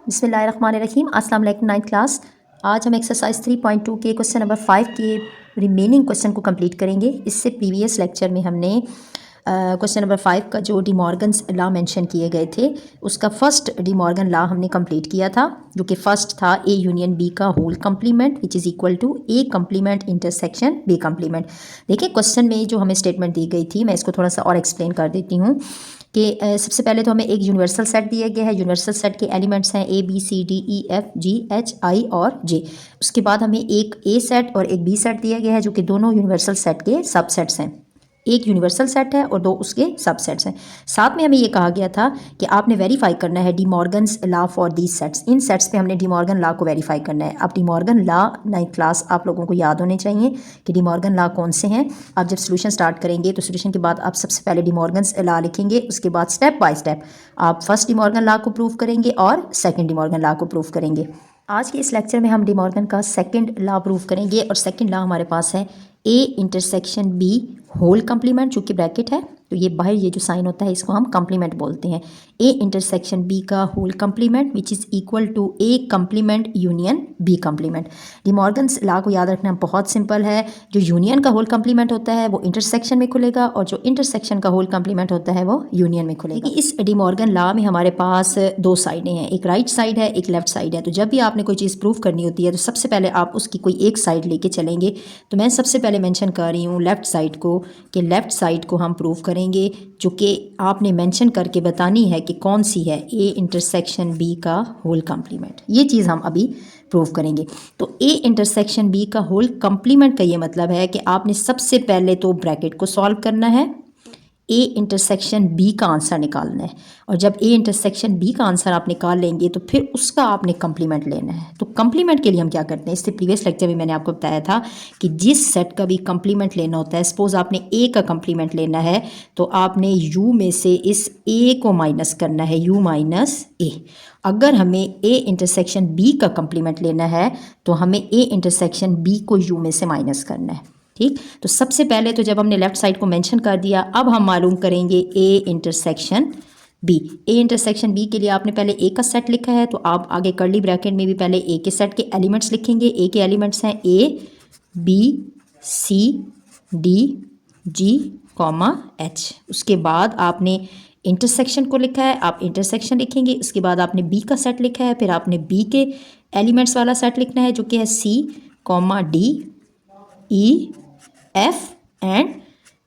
बिस्मिल्लाहिर्रहमानिर्रहीम। अस्सलाम वालेकुम। 9th class. आज हम एक्सरसाइज 3.2 के क्वेश्चन नंबर 5 के रिमेनिंग क्वेश्चन को कंप्लीट करेंगे। इससे प्रीवियस लेक्चर में हमने क्वेश्चन नंबर 5 का जो डी मॉर्गन्स लॉ मेंशन किए गए थे उसका फर्स्ट डी मॉर्गन लॉ हमने कंप्लीट किया था, जो कि फर्स्ट था ए यूनियन बी का whole complement which is equal to A complement intersection B complement. देखिए क्वेश्चन में जो हमें स्टेटमेंट दी गई थी, मैं इसको थोड़ा सा और एक्सप्लेन कर देती हूँ कि सबसे पहले तो हमें एक यूनिवर्सल सेट दिया गया है। यूनिवर्सल सेट के एलिमेंट्स हैं A B C D E F G H I और जे। उसके बाद हमें एक ए सेट और एक बी सेट दिया गया है, जो कि दोनों यूनिवर्सल सेट के सबसेट्स हैं। एक यूनिवर्सल सेट है और दो उसके सबसेट्स हैं। साथ में हमें ये कहा गया था कि आपने वेरीफाई करना है D Morgan's law for these sets. In sets पे हमने डी मॉर्गन लॉ को वेरीफाई करना है। अब D Morgan law 9th class आप लोगों को याद होने चाहिए कि डी मॉर्गन लॉ कौन से हैं। आप जब सोल्यूशन स्टार्ट करेंगे तो सोल्यूशन के बाद आप सबसे पहले डी मॉर्गन्स लॉ लिखेंगे, उसके बाद स्टेप बाय स्टेप आप फर्स्ट डी मॉर्गन लॉ को प्रूव करेंगे और सेकेंड डी मॉर्गन लॉ को प्रूव करेंगे। आज के इस लेक्चर में हम डी मॉर्गन का सेकेंड लॉ प्रूव करेंगे और सेकेंड लॉ हमारे पास है A intersection B whole complement, जो कि ब्रैकेट है तो ये बाहर ये जो साइन होता है इसको हम कंप्लीमेंट बोलते हैं। ए इंटरसेक्शन बी का whole complement which is equal to A complement union B complement. De Morgan's law को याद रखना बहुत सिंपल है। जो यूनियन का होल कंप्लीमेंट होता है वो इंटरसेक्शन में खुलेगा और जो इंटरसेक्शन का होल कंप्लीमेंट होता है वो यूनियन में खुलेगा। इस डी मॉर्गन लॉ में हमारे पास दो साइडें हैं, एक राइट साइड है एक लेफ्ट साइड है। तो जब भी आपने कोई चीज़ प्रूव करनी होती है तो सबसे पहले आप उसकी कोई एक साइड लेके चलेंगे। तो मैं सबसे पहले मेंशन कर रही हूँ लेफ़्ट साइड को, कि लेफ़्ट साइड को हम प्रूव करेंगे, जो कि आपने मेंशन करके बतानी है कि कौन सी है, ए इंटरसेक्शन बी का होल कंप्लीमेंट। ये चीज़ हम अभी प्रूव करेंगे। तो ए इंटरसेक्शन बी का होल कंप्लीमेंट का ये मतलब है कि आपने सबसे पहले तो ब्रैकेट को सॉल्व करना है, ए इंटरसेक्शन बी का आंसर निकालना है, और जब ए इंटरसेक्शन बी का आंसर आप निकाल लेंगे तो फिर उसका आपने कंप्लीमेंट लेना है। तो कंप्लीमेंट के लिए हम क्या करते हैं, इससे प्रीवियस लेक्चर में मैंने आपको बताया था कि जिस सेट का भी कंप्लीमेंट लेना होता है, सपोज आपने ए का कंप्लीमेंट लेना है तो आपने यू में से इस ए को माइनस करना है, यू माइनस ए। अगर हमें ए इंटरसेक्शन बी का कंप्लीमेंट लेना है तो हमें ए इंटरसेक्शन बी को यू में से माइनस करना है। ठीक, तो सबसे पहले तो जब हमने लेफ्ट साइड को मेंशन कर दिया, अब हम मालूम करेंगे A intersection B. A intersection B के लिए आपने पहले ए का सेट लिखा है, तो आप आगे कर्ली ब्रैकेट में भी पहले ए के सेट के एलिमेंट्स लिखेंगे। ए के एलिमेंट्स हैं A B C D G comma H. उसके बाद आपने इंटरसेक्शन को लिखा है, आप इंटरसेक्शन लिखेंगे। उसके बाद आपने बी का सेट लिखा है, फिर आपने बी के एलिमेंट्स वाला सेट लिखना है, जो कि है C comma D E F and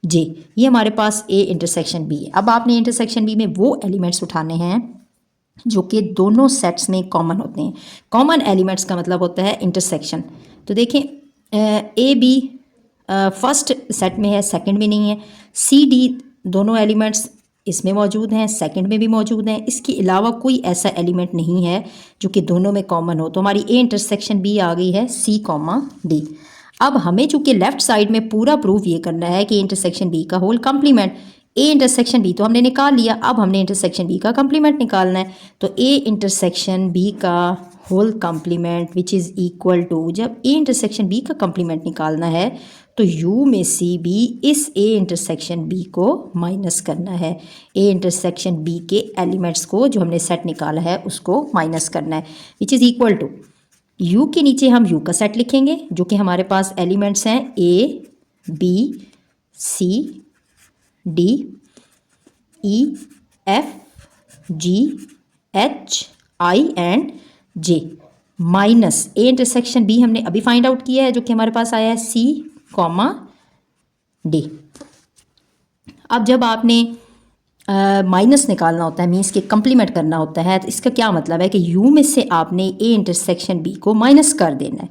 J. ये हमारे पास ए इंटरसेक्शन बी है। अब आपने इंटरसेक्शन बी में वो एलिमेंट्स उठाने हैं जो कि दोनों सेट्स में कॉमन होते हैं। कॉमन एलिमेंट्स का मतलब होता है इंटरसेक्शन। तो देखें ए बी फर्स्ट सेट में है, सेकंड में नहीं है। सी डी दोनों एलिमेंट्स इसमें मौजूद हैं, सेकंड में भी मौजूद हैं। इसके अलावा कोई ऐसा एलिमेंट नहीं है जो कि दोनों में कॉमन हो। तो हमारी ए इंटरसेक्शन बी आ गई है सी कॉमा डी। अब हमें चूंकि लेफ्ट साइड में पूरा प्रूफ ये करना है कि इंटरसेक्शन बी का whole complement, A intersection B तो हमने निकाल लिया, अब हमने इंटरसेक्शन बी का कंप्लीमेंट निकालना है। तो ए इंटरसेक्शन बी का whole complement which is equal to, जब ए इंटरसेक्शन बी का कंप्लीमेंट निकालना है तो यू में सी बी इस ए इंटरसेक्शन बी को माइनस करना है। ए इंटरसेक्शन बी के एलिमेंट्स को जो हमने सेट निकाला है उसको माइनस करना है, which is equal to U के नीचे हम यू का सेट लिखेंगे, जो कि हमारे पास एलिमेंट्स हैं A B C D E F G H I and J, minus A intersection B हमने अभी फाइंड आउट किया है, जो कि हमारे पास आया है सी कॉमा डी। अब जब आपने माइनस निकालना होता है, मीन्स के कंप्लीमेंट करना होता है, तो इसका क्या मतलब है कि यू में से आपने ए इंटरसेक्शन बी को माइनस कर देना है।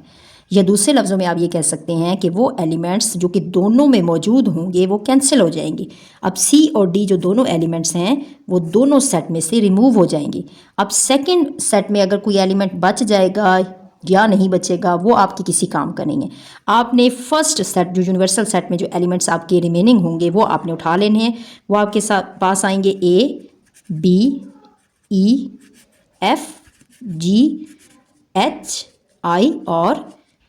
या दूसरे लफ्ज़ों में आप ये कह सकते हैं कि वो एलिमेंट्स जो कि दोनों में मौजूद होंगे वो कैंसिल हो जाएंगे। अब सी और डी जो दोनों एलिमेंट्स हैं वो दोनों सेट में से रिमूव हो जाएंगे। अब सेकंड सेट में अगर कोई एलिमेंट बच जाएगा या नहीं बचेगा वो आपके किसी काम का नहीं है। आपने फर्स्ट सेट जो यूनिवर्सल सेट में जो एलिमेंट्स आपके रिमेनिंग होंगे वो आपने उठा लेने हैं। वो आपके साथ पास आएंगे A B E F G H I और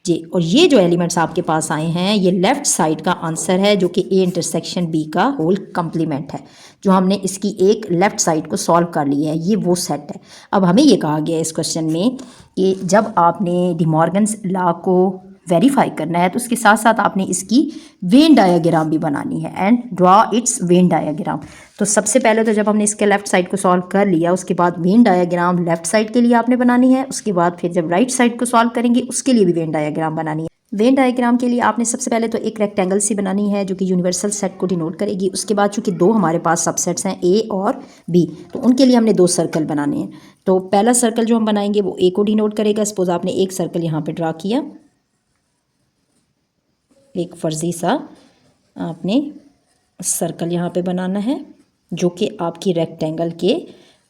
जे। और ये जो एलिमेंट्स आपके पास आए हैं ये लेफ़्ट साइड का आंसर है जो कि ए इंटरसेक्शन बी का होल कम्प्लीमेंट है। जो हमने इसकी एक लेफ़्ट साइड को सॉल्व कर लिया है ये वो सेट है। अब हमें ये कहा गया है इस क्वेश्चन में कि जब आपने डी मॉर्गन्स लॉ को वेरीफाई करना है तो उसके साथ साथ आपने इसकी वेन डायग्राम भी बनानी है and draw it's Venn diagram. तो सबसे पहले तो जब हमने इसके लेफ्ट साइड को सॉल्व कर लिया उसके बाद वेन डायग्राम लेफ्ट साइड के लिए आपने बनानी है। उसके बाद फिर जब राइट साइड को सॉल्व करेंगे उसके लिए भी वेन डायग्राम बनानी है। वेन डायग्राम के लिए आपने सबसे पहले तो एक रेक्टेंगल सी बनानी है जो कि यूनिवर्सल सेट को डिनोट करेगी। उसके बाद चूंकि दो हमारे पास सबसेट्स हैं ए और बी तो उनके लिए हमने दो सर्कल बनाने हैं। तो पहला सर्कल जो हम बनाएंगे वो ए को डिनोट करेगा। सपोज आपने एक सर्कल यहाँ पे ड्रा किया, एक फर्जी सा आपने सर्कल यहाँ पे बनाना है जो कि आपकी रेक्टेंगल के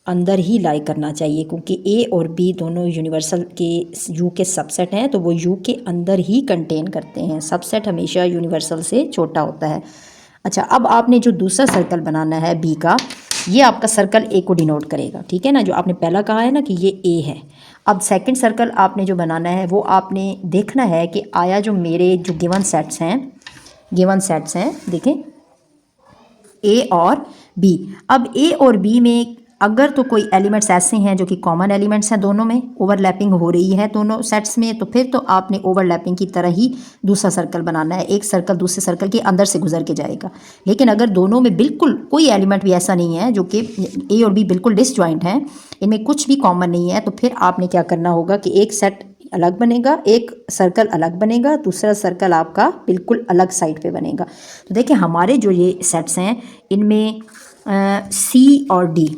अंदर ही लाई करना चाहिए क्योंकि ए और बी दोनों यूनिवर्सल के यू के सबसेट हैं तो वो यू के अंदर ही कंटेन करते हैं। सबसेट हमेशा यूनिवर्सल से छोटा होता है। अच्छा, अब आपने जो दूसरा सर्कल बनाना है बी का ये आपका सर्कल ए को डिनोट करेगा, ठीक है ना। जो आपने पहला कहा है ना कि ये ए है। अब सेकंड सर्कल आपने जो बनाना है वो आपने देखना है कि आया जो मेरे जो गिवन सेट्स हैं देखें ए और बी। अब ए और बी में अगर तो कोई एलिमेंट्स ऐसे हैं जो कि कॉमन एलिमेंट्स हैं, दोनों में ओवरलैपिंग हो रही है दोनों सेट्स में, तो फिर तो आपने ओवरलैपिंग की तरह ही दूसरा सर्कल बनाना है। एक सर्कल दूसरे सर्कल के अंदर से गुजर के जाएगा। लेकिन अगर दोनों में बिल्कुल कोई एलिमेंट भी ऐसा नहीं है जो कि ए और बी बिल्कुल डिसजॉइंट हैं, इनमें कुछ भी कॉमन नहीं है, तो फिर आपने क्या करना होगा कि एक सेट अलग बनेगा, एक सर्कल अलग बनेगा, दूसरा सर्कल आपका बिल्कुल अलग साइड पे बनेगा। तो देखिए हमारे जो ये सेट्स हैं इनमें सी और डी,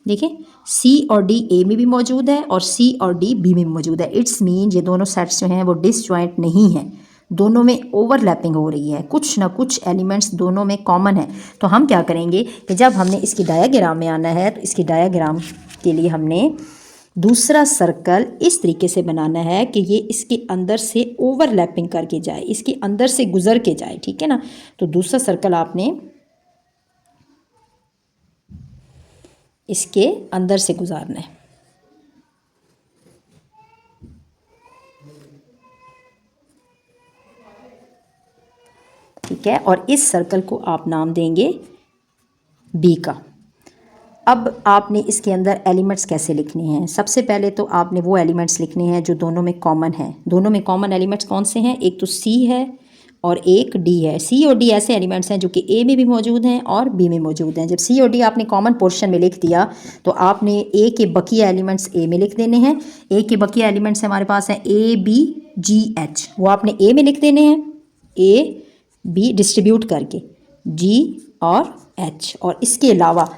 देखिए सी और डी ए में भी मौजूद है और सी और डी बी में भी मौजूद है। इट्स मीन ये दोनों सेट्स जो हैं वो डिसजॉइंट नहीं हैं, दोनों में ओवरलैपिंग हो रही है, कुछ ना कुछ एलिमेंट्स दोनों में कॉमन है। तो हम क्या करेंगे कि जब हमने इसकी डायग्राम में आना है तो इसकी डायग्राम के लिए हमने दूसरा सर्कल इस तरीके से बनाना है कि ये इसके अंदर से ओवरलैपिंग करके जाए, इसके अंदर से गुजर के जाए, ठीक है ना। तो दूसरा सर्कल आपने इसके अंदर से गुजारना है। ठीक है, और इस सर्कल को आप नाम देंगे बी का। अब आपने इसके अंदर एलिमेंट्स कैसे लिखने हैं? सबसे पहले तो आपने वो एलिमेंट्स लिखने हैं जो दोनों में कॉमन है। दोनों में कॉमन एलिमेंट्स कौन से हैं? एक तो सी है और एक डी है। सी और डी ऐसे एलिमेंट्स हैं जो कि ए में भी मौजूद हैं और बी में मौजूद हैं। जब सी और डी आपने कॉमन पोर्शन में लिख दिया तो आपने ए के बकिया एलिमेंट्स ए में लिख देने हैं। ए के बकिया एलिमेंट्स हमारे पास हैं ए बी जी एच, वो आपने ए में लिख देने हैं, ए बी डिस्ट्रीब्यूट करके जी और एच। और इसके अलावा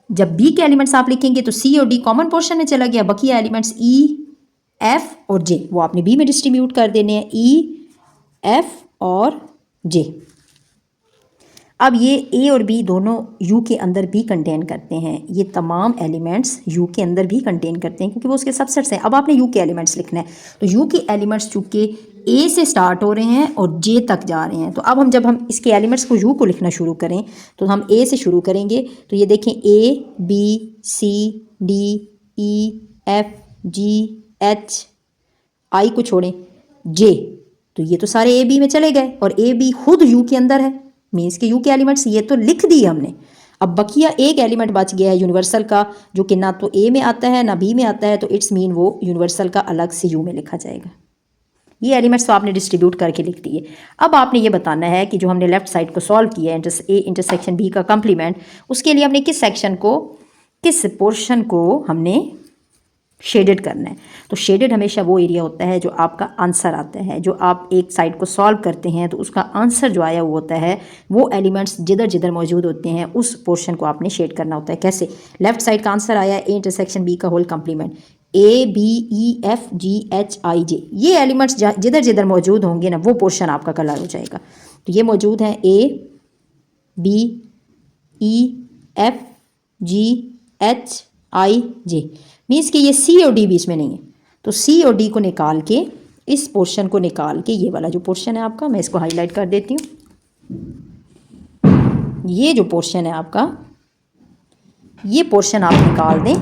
जब बी के एलिमेंट्स आप लिखेंगे तो सी और डी कॉमन पोर्शन में चला गया, बकिया एलिमेंट्स ई एफ और जे वो आपने बी में डिस्ट्रीब्यूट कर देने हैं, ई एफ और जे। अब ये ए और बी दोनों यू के अंदर भी कंटेन करते हैं, ये तमाम एलिमेंट्स यू के अंदर भी कंटेन करते हैं क्योंकि वो उसके सबसेट्स हैं। अब आपने यू के एलिमेंट्स लिखना है तो यू के एलिमेंट्स चूँकि ए से स्टार्ट हो रहे हैं और जे तक जा रहे हैं, तो अब जब हम इसके एलिमेंट्स को यू को लिखना शुरू करें तो हम ए से शुरू करेंगे। तो ये देखें A B C D E F G H, I को छोड़ें जे, तो ये तो सारे ए बी में चले गए और ए बी खुद यू के अंदर है, मीन्स के यू के एलिमेंट्स ये तो लिख दिए हमने। अब बकिया एक एलिमेंट बच गया है यूनिवर्सल का जो कि ना तो ए में आता है ना बी में आता है, तो इट्स मीन वो यूनिवर्सल का अलग से यू में लिखा जाएगा। ये एलिमेंट्स तो आपने डिस्ट्रीब्यूट करके लिख दिए। अब आपने ये बताना है कि जो हमने लेफ्ट साइड को सॉल्व किया है ए इंटरसेक्शन बी का कम्प्लीमेंट, उसके लिए हमने किस सेक्शन को, किस पोर्शन को हमने शेडेड करना है। तो शेडेड हमेशा वो एरिया होता है जो आपका आंसर आता है, जो आप एक साइड को सॉल्व करते हैं तो उसका आंसर जो आया वो होता है, वो एलिमेंट्स जिधर जिधर मौजूद होते हैं उस पोर्शन को आपने शेड करना होता है। कैसे? लेफ्ट साइड का आंसर आया ए इंटरसेक्शन बी का whole complement, A B E F G H I J, ये एलिमेंट्स जिधर जिधर मौजूद होंगे ना वो पोर्शन आपका कलर हो जाएगा। तो ये मौजूद हैं A B E F G H I J, means कि ये सी और डी बीच में नहीं है। तो सी और डी को निकाल के, इस पोर्शन को निकाल के, ये वाला जो पोर्शन है आपका, मैं इसको हाईलाइट कर देती हूँ, ये जो पोर्शन है आपका, ये पोर्शन आप निकाल दें,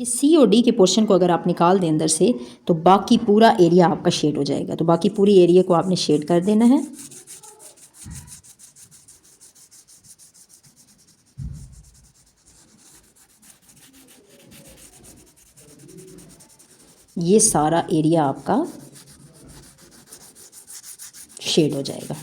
ये सी और डी के पोर्शन को अगर आप निकाल दें अंदर से तो बाकी पूरा एरिया आपका शेड हो जाएगा। तो बाकी पूरी एरिया को आपने शेड कर देना है। ये सारा एरिया आपका शेड हो जाएगा।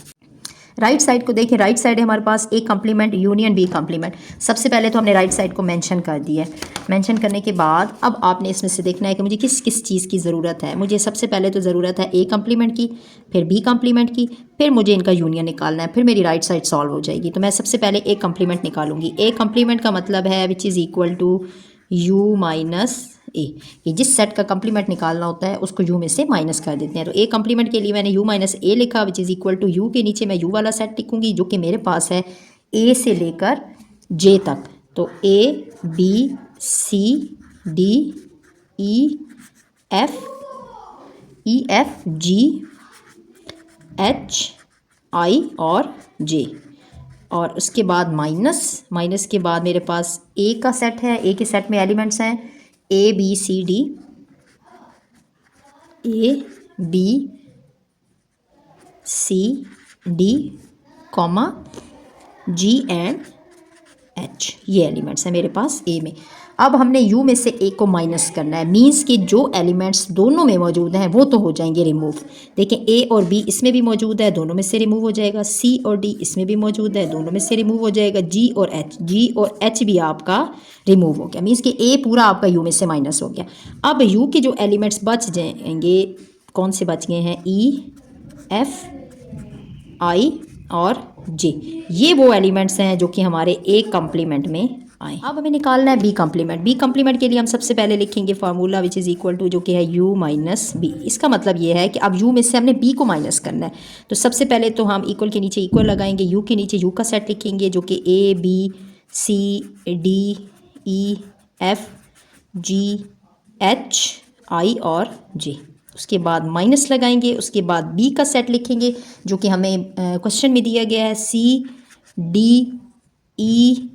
राइट साइड को देखें, राइट साइड है हमारे पास A complement union B complement. सबसे पहले तो हमने राइट साइड को मेंशन कर दिया है। मेंशन करने के बाद अब आपने इसमें से देखना है कि मुझे किस किस चीज़ की ज़रूरत है। मुझे सबसे पहले तो ज़रूरत है ए कम्प्लीमेंट की, फिर बी कम्प्लीमेंट की, फिर मुझे इनका यूनियन निकालना है, फिर मेरी राइट साइड सॉल्व हो जाएगी। तो मैं सबसे पहले ए कम्प्लीमेंट निकालूंगी। ए कम्प्लीमेंट का मतलब है which is equal to U minus A. कि जिस सेट का कम्प्लीमेंट निकालना होता है उसको यू में से माइनस कर देते हैं। तो ए कम्प्लीमेंट के लिए मैंने यू माइनस ए लिखा which is equal to U के नीचे मैं यू वाला सेट लिखूंगी जो कि मेरे पास है ए से लेकर जे तक। तो A B C D E F G H I और जे। और उसके बाद माइनस के बाद मेरे पास ए का सेट है। ए के सेट में एलिमेंट्स हैं A B C D, A B C D comma G and H, ये एलिमेंट्स हैं मेरे पास ए में। अब हमने यू में से ए को माइनस करना है। मीन्स कि जो एलिमेंट्स दोनों में मौजूद हैं वो तो हो जाएंगे रिमूव। देखें ए और बी इसमें भी मौजूद है, दोनों में से रिमूव हो जाएगा। सी और डी इसमें भी मौजूद है, दोनों में से रिमूव हो जाएगा। जी और एच भी आपका रिमूव हो गया। मीन्स कि ए पूरा आपका यू में से माइनस हो गया। अब यू के जो एलिमेंट्स बच जाएंगे, कौन से बच गए हैं, ई एफ आई और जे। ये वो एलिमेंट्स हैं जो कि हमारे ए कम्प्लीमेंट में आए। अब हमें निकालना है बी कम्प्लीमेंट। बी कम्प्लीमेंट के लिए हम सबसे पहले लिखेंगे formula which is equal to जो कि है यू माइनस बी। इसका मतलब ये है कि अब यू में से हमने बी को माइनस करना है। तो सबसे पहले तो हम इक्वल के नीचे इक्वल लगाएंगे, यू के नीचे यू का सेट लिखेंगे जो कि A B C D E F G H I और जे। उसके बाद माइनस लगाएंगे, उसके बाद बी का सेट लिखेंगे जो कि हमें क्वेश्चन में दिया गया है सी डी ई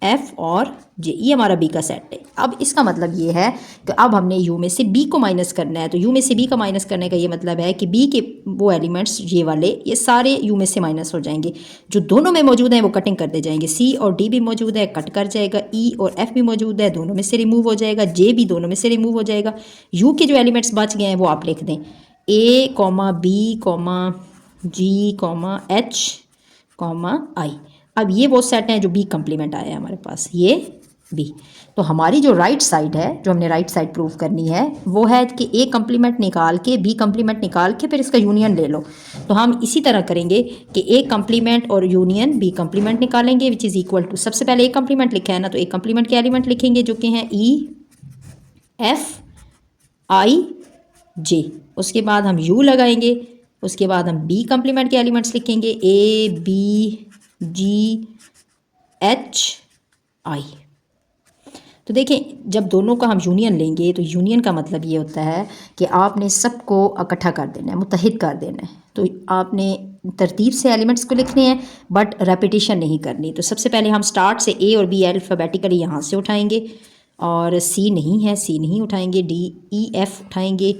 एफ और जे। ये हमारा बी का सेट है। अब इसका मतलब ये है कि अब हमने यू में से बी को माइनस करना है। तो यू में से बी का माइनस करने का ये मतलब है कि बी के वो एलिमेंट्स ये वाले ये सारे यू में से माइनस हो जाएंगे। जो दोनों में मौजूद हैं वो कटिंग कर दे जाएंगे। सी और डी भी मौजूद है, कट कर जाएगा। ई और एफ भी मौजूद है, दोनों में से रिमूव हो जाएगा। जे भी दोनों में से रिमूव हो जाएगा। यू के जो एलिमेंट्स बच गए हैं वो आप लिख दें, ए कॉमा बी कॉमा जी कॉमा एच कॉमा आई। अब ये वो सेट हैं जो बी कम्प्लीमेंट आया है हमारे पास, ये बी। तो हमारी जो राइट साइड है, जो हमने राइट साइड प्रूव करनी है, वो है कि ए कम्प्लीमेंट निकाल के बी कम्प्लीमेंट निकाल के फिर इसका यूनियन ले लो। तो हम इसी तरह करेंगे कि ए कम्प्लीमेंट और यूनियन बी कम्प्लीमेंट निकालेंगे विच इज़ इक्वल टू, सबसे पहले ए कम्प्लीमेंट लिखा है ना, तो ए कम्प्लीमेंट के एलिमेंट लिखेंगे जो कि हैं ई एफ आई जे। उसके बाद हम यू लगाएंगे, उसके बाद हम बी कम्प्लीमेंट के एलिमेंट्स लिखेंगे ए बी जी एच आई। तो देखें जब दोनों का हम यूनियन लेंगे तो यूनियन का मतलब ये होता है कि आपने सबको इकट्ठा कर देना है, मुत्तहिद कर देना है। तो आपने तरतीब से एलिमेंट्स को लिखने हैं बट रेपिटेशन नहीं करनी। तो सबसे पहले हम स्टार्ट से ए और बी अल्फ़ाबेटिकली यहाँ से उठाएंगे और सी नहीं है, सी नहीं उठाएंगे। डी ई एफ उठाएंगे,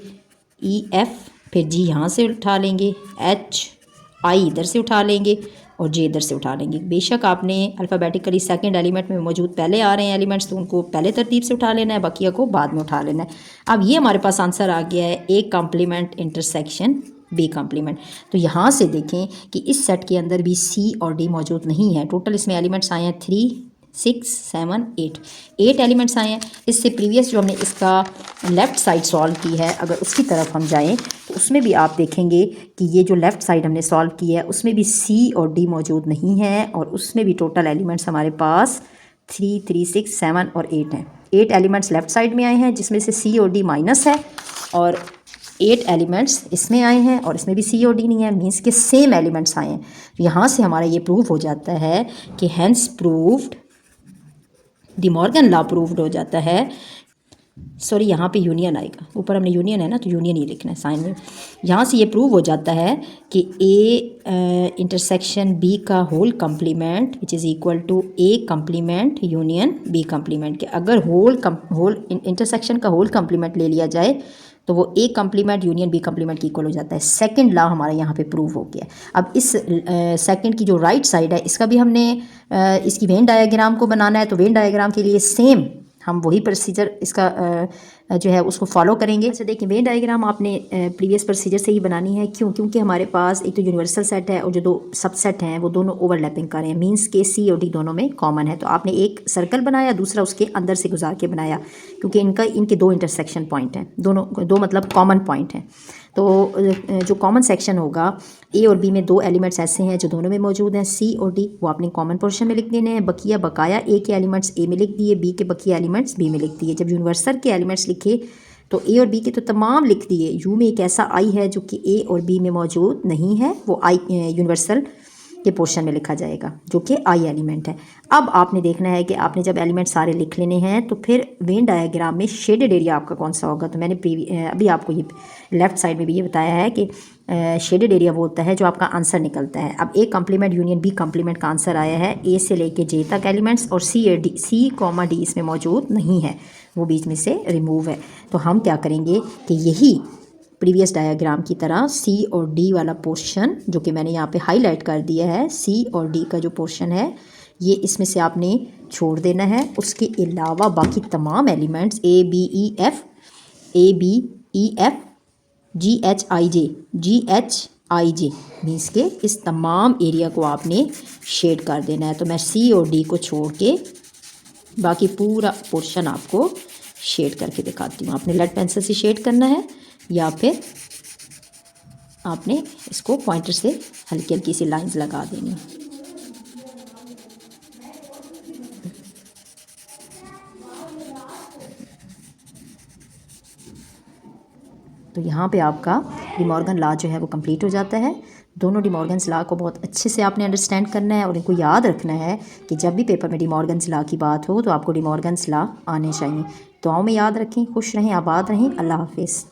ई एफ, फिर जी यहाँ से उठा लेंगे, एच आई इधर से उठा लेंगे और जे इधर से उठा लेंगे। बेशक आपने अल्फ़ाबेटिकली सेकंड एलिमेंट में मौजूद पहले आ रहे हैं एलिमेंट्स तो उनको पहले तरतीब से उठा लेना है, बाकिया को बाद में उठा लेना है। अब ये हमारे पास आंसर आ गया है A complement intersection B complement. तो यहाँ से देखें कि इस सेट के अंदर भी सी और डी मौजूद नहीं है। टोटल इसमें एलिमेंट्स आए हैं 3 6 7 8 एलिमेंट्स आए हैं। इससे प्रीवियस जो हमने इसका लेफ़्ट साइड सॉल्व की है, अगर उसकी तरफ हम जाएं तो उसमें भी आप देखेंगे कि ये जो लेफ़्ट साइड हमने सॉल्व की है उसमें भी सी और डी मौजूद नहीं है और उसमें भी टोटल एलिमेंट्स हमारे पास 3 3 6 7 और 8 हैं। 8 एलिमेंट्स लेफ़्ट साइड में आए हैं जिसमें से सी और डी माइनस है और 8 एलिमेंट्स इसमें आए हैं और इसमें भी सी और डी नहीं है, मीन्स के सेम एलिमेंट्स आए हैं। तो यहाँ से हमारा ये प्रूफ हो जाता है कि hence proved, De Morgan law proved हो जाता है सॉरी यहाँ पे यूनियन आएगा, ऊपर हमने यूनियन है ना तो यूनियन ही लिखना है साइन में। यहाँ से ये प्रूव हो जाता है कि ए इंटरसेक्शन बी का whole complement which is equal to A complement union B complement के। अगर होल इंटरसेक्शन का होल कम्प्लीमेंट ले लिया जाए तो वो A complement union B complement की इक्वल हो जाता है। सेकंड लॉ हमारा यहाँ पे प्रूव हो गया। अब इस सेकंड की जो राइट साइड है इसका भी हमने इसकी वेन डायग्राम को बनाना है, तो वेन डायग्राम के लिए सेम हम वही प्रोसीजर इसका जो है उसको फॉलो करेंगे। अच्छा देखिए, वेन डायग्राम आपने प्रीवियस प्रोसीजर से ही बनानी है। क्यों? क्योंकि हमारे पास एक तो यूनिवर्सल सेट है और जो दो सबसेट हैं वो दोनों ओवरलैपिंग कर रहे हैं, मींस के सी और डी दोनों में कॉमन है। तो आपने एक सर्कल बनाया, दूसरा उसके अंदर से गुजार के बनाया, क्योंकि इनके दो इंटरसेक्शन पॉइंट हैं, दोनों दो मतलब कॉमन पॉइंट हैं। तो जो कॉमन सेक्शन होगा ए और बी में दो एलिमेंट्स ऐसे हैं जो दोनों में मौजूद हैं, सी और डी, वो आपने कॉमन पोर्शन में लिख देने हैं। बकाया ए के एलिमेंट्स ए में लिख दिए, बी के बकिया एलिमेंट्स बी में लिख दिए। जब यूनिवर्सल के एलिमेंट्स लिखे तो ए और बी के तो तमाम लिख दिए। यू में एक ऐसा आई है जो कि ए और बी में मौजूद नहीं है, वो आई यूनिवर्सल के पोर्शन में लिखा जाएगा जो कि आई एलिमेंट है। अब आपने देखना है कि आपने जब एलिमेंट सारे लिख लेने हैं तो फिर वेन डायग्राम में शेडेड एरिया आपका कौन सा होगा। तो मैंने अभी आपको ये लेफ़्ट साइड में भी ये बताया है कि शेडेड एरिया वो होता है जो आपका आंसर निकलता है। अब A complement union B complement का आंसर आया है ए से लेके जे तक एलिमेंट्स, और सी कॉमा डी इसमें मौजूद नहीं है, वो बीच में से रिमूव है। तो हम क्या करेंगे कि यही प्रीवियस डायग्राम की तरह सी और डी वाला पोर्शन जो कि मैंने यहाँ पे हाईलाइट कर दिया है, सी और डी का जो पोर्शन है ये इसमें से आपने छोड़ देना है। उसके अलावा बाकी तमाम elements A B E F G H I J means के इस तमाम एरिया को आपने शेड कर देना है। तो मैं सी और डी को छोड़ के बाकी पूरा पोर्शन आपको शेड करके दिखाती हूँ। आपने लेड पेंसिल से शेड करना है या फिर आपने इसको पॉइंटर से हल्की हल्की सी लाइंस लगा देनी। तो यहाँ पे आपका डी मॉर्गन लॉ जो है वो कंप्लीट हो जाता है। दोनों डी मॉर्गन्स लॉ को बहुत अच्छे से आपने अंडरस्टैंड करना है और इनको याद रखना है कि जब भी पेपर में डी मॉर्गन्स लॉ की बात हो तो आपको डी मॉर्गन्स लॉ आने चाहिए। दुआओं में याद रखें, खुश रहें, आबाद रहें। अल्लाह हाफिज़।